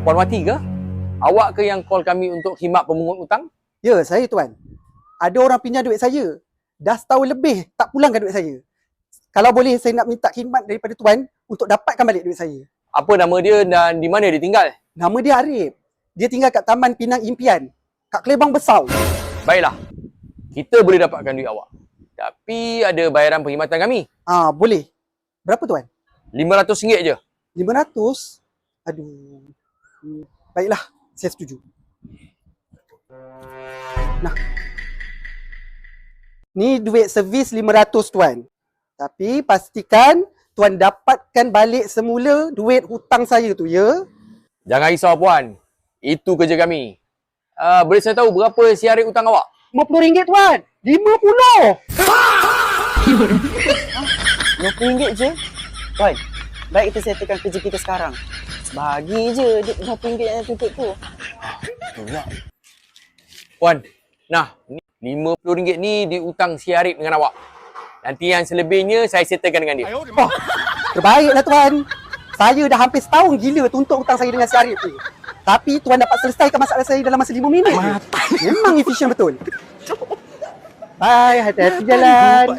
Puan Wati ke? Awak ke yang call kami untuk khidmat pemungut hutang? Ya, saya tuan. Ada orang pinjam duit saya. Dah setahun lebih tak pulangkan duit saya. Kalau boleh saya nak minta khidmat daripada tuan untuk dapatkan balik duit saya. Apa nama dia dan di mana dia tinggal? Nama dia Arif. Dia tinggal kat Taman Pinang Impian. Kat Kelebang Besau. Baiklah. Kita boleh dapatkan duit awak. Tapi ada bayaran perkhidmatan kami. Boleh. Berapa tuan? RM500 je. 500? Aduh. Baiklah, saya setuju. Nah. Ni duit servis 500 tuan. Tapi pastikan tuan dapatkan balik semula duit hutang saya tu, ya? Jangan risau puan. Itu kerja kami. Boleh saya tahu berapa siarik hutang awak? RM50 tuan. 50. RM50 je? Tuan, baik kita settlekan kerja kita sekarang. Bagi je RM50 yang tutup tu. Puan, nah, RM50 ni diutang siarik dengan awak. Nanti yang selebihnya saya settlekan dengan dia. Oh, terbaiklah tuan. Saya dah hampir setahun gila tuntut hutang saya dengan si Arif ni. Tapi tuan dapat selesaikan masalah saya dalam masa 5 minit je. Memang efisien betul. Bye, hati-hati jalan.